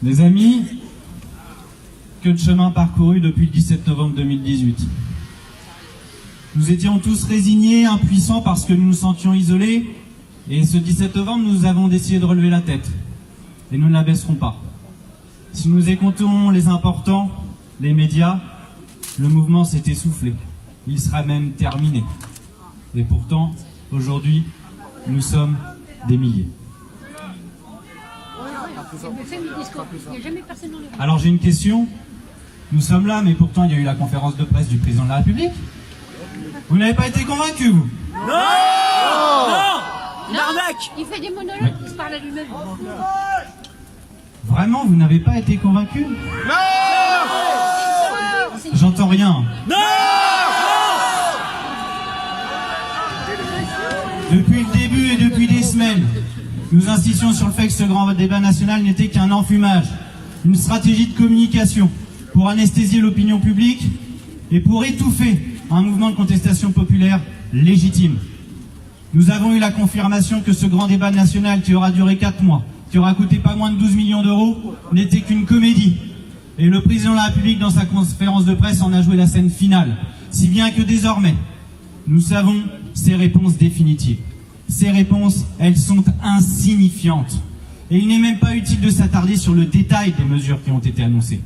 Mes amis, que de chemin parcouru depuis le 17 novembre 2018. Nous étions tous résignés, impuissants parce que nous nous sentions isolés. Et ce 17 novembre, nous avons décidé de relever la tête. Et nous ne la baisserons pas. Si nous écoutons les importants, les médias, le mouvement s'est essoufflé. Il sera même terminé. Et pourtant, aujourd'hui, nous sommes des milliers. Alors j'ai une question. Nous sommes là, mais pourtant il y a eu la conférence de presse du président de la République. Vous n'avez pas été convaincu, vous? Non. Non. Une arnaque. Il fait des monologues, il se parle à lui-même. Vraiment, vous n'avez pas été convaincu? Non. J'entends rien. Non. Depuis le début et depuis des semaines, nous insistions sur le fait que ce grand débat national n'était qu'un enfumage, une stratégie de communication pour anesthésier l'opinion publique et pour étouffer un mouvement de contestation populaire légitime. Nous avons eu la confirmation que ce grand débat national qui aura duré 4 mois, qui aura coûté pas moins de 12 millions d'euros, n'était qu'une comédie. Et le président de la République, dans sa conférence de presse, en a joué la scène finale. Si bien que désormais, nous savons ses réponses définitives. Ces réponses, elles sont insignifiantes. Et il n'est même pas utile de s'attarder sur le détail des mesures qui ont été annoncées.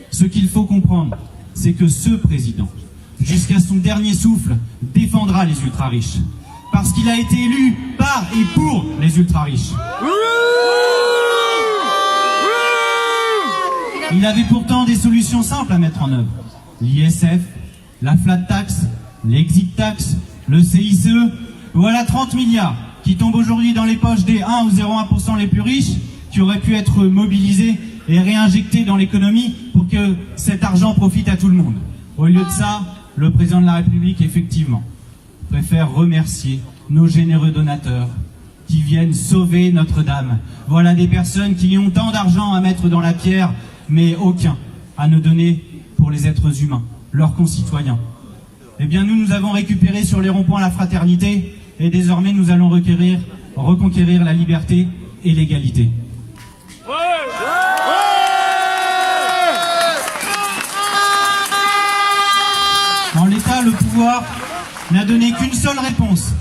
Ce qu'il faut comprendre, c'est que ce président, jusqu'à son dernier souffle, défendra les ultra-riches. Parce qu'il a été élu par et pour les ultra-riches. Il avait pourtant des solutions simples à mettre en œuvre. L'ISF, la flat tax, l'exit tax, le CICE. Voilà 30 milliards qui tombent aujourd'hui dans les poches des 1 ou 0,1% les plus riches, qui auraient pu être mobilisés et réinjectés dans l'économie pour que cet argent profite à tout le monde. Au lieu de ça, le président de la République, effectivement, préfère remercier nos généreux donateurs qui viennent sauver Notre-Dame. Voilà des personnes qui ont tant d'argent à mettre dans la pierre, mais aucun à ne donner pour les êtres humains, leurs concitoyens. Eh bien, nous avons récupéré sur les ronds-points la fraternité, et désormais nous allons reconquérir la liberté et l'égalité. En l'état, le pouvoir n'a donné qu'une seule réponse,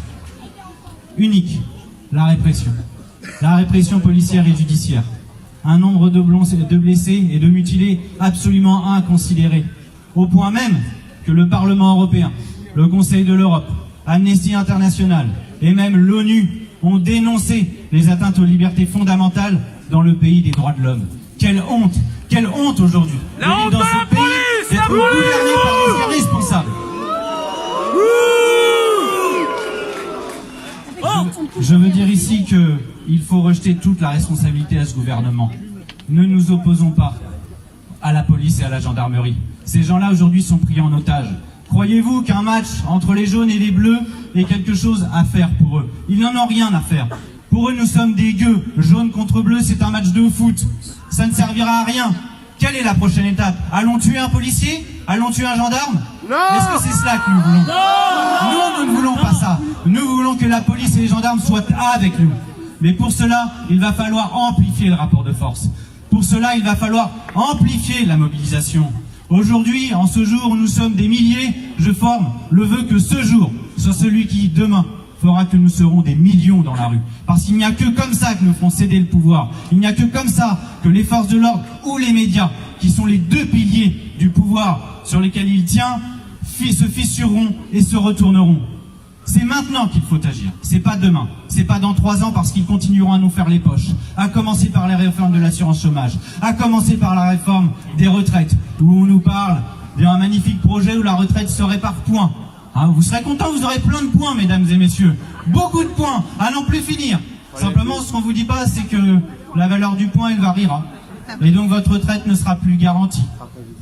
unique, la répression. La répression policière et judiciaire. Un nombre de blessés et de mutilés absolument inconsidéré. Au point même que le Parlement européen, le Conseil de l'Europe, Amnesty International et même l'ONU ont dénoncé les atteintes aux libertés fondamentales dans le pays des droits de l'homme. Quelle honte aujourd'hui La honte dans de ce la pays police, d'être gouverné par des irresponsables. Je veux dire ici qu'il faut rejeter toute la responsabilité à ce gouvernement. Ne nous opposons pas à la police et à la gendarmerie. Ces gens-là aujourd'hui sont pris en otage. Croyez-vous qu'un match entre les jaunes et les bleus est quelque chose à faire pour eux? Ils n'en ont rien à faire. Pour eux, nous sommes des gueux. Jaune contre bleu, c'est un match de foot. Ça ne servira à rien. Quelle est la prochaine étape? Allons tuer un policier? Allons tuer un gendarme? Est-ce que c'est cela que nous voulons? Non, nous ne voulons pas ça. Nous voulons que la police et les gendarmes soient avec nous. Mais pour cela, il va falloir amplifier le rapport de force. Pour cela, il va falloir amplifier la mobilisation. Aujourd'hui, en ce jour où nous sommes des milliers, je forme le vœu que ce jour soit celui qui, demain, fera que nous serons des millions dans la rue. Parce qu'il n'y a que comme ça que nous ferons céder le pouvoir. Il n'y a que comme ça que les forces de l'ordre ou les médias, qui sont les deux piliers du pouvoir sur lesquels il tient, se fissureront et se retourneront. C'est maintenant qu'il faut agir, c'est pas demain, c'est pas dans 3 ans parce qu'ils continueront à nous faire les poches, à commencer par les réformes de l'assurance chômage, à commencer par la réforme des retraites, où on nous parle d'un magnifique projet où la retraite serait par points. Hein, vous serez contents, vous aurez plein de points, mesdames et messieurs, beaucoup de points, à n'en plus finir. Simplement, ce qu'on vous dit pas, c'est que la valeur du point, elle variera. Et donc votre retraite ne sera plus garantie.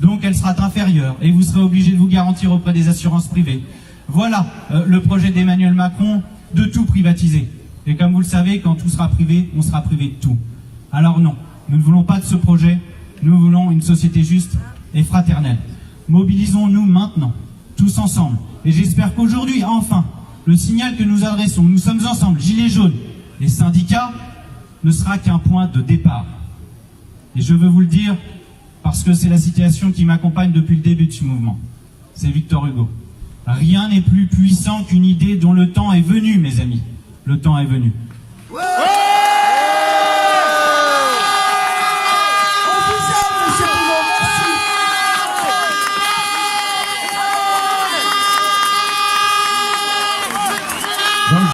Donc elle sera inférieure et vous serez obligé de vous garantir auprès des assurances privées. Voilà le projet d'Emmanuel Macron de tout privatiser. Et comme vous le savez, quand tout sera privé, on sera privé de tout. Alors non, nous ne voulons pas de ce projet, nous voulons une société juste et fraternelle. Mobilisons-nous maintenant, tous ensemble. Et j'espère qu'aujourd'hui, enfin, le signal que nous adressons, nous sommes ensemble, gilets jaunes, les syndicats, ne sera qu'un point de départ. Et je veux vous le dire parce que c'est la citation qui m'accompagne depuis le début de ce mouvement. C'est Victor Hugo. Rien n'est plus puissant qu'une idée dont le temps est venu, mes amis. Le temps est venu. Ouais.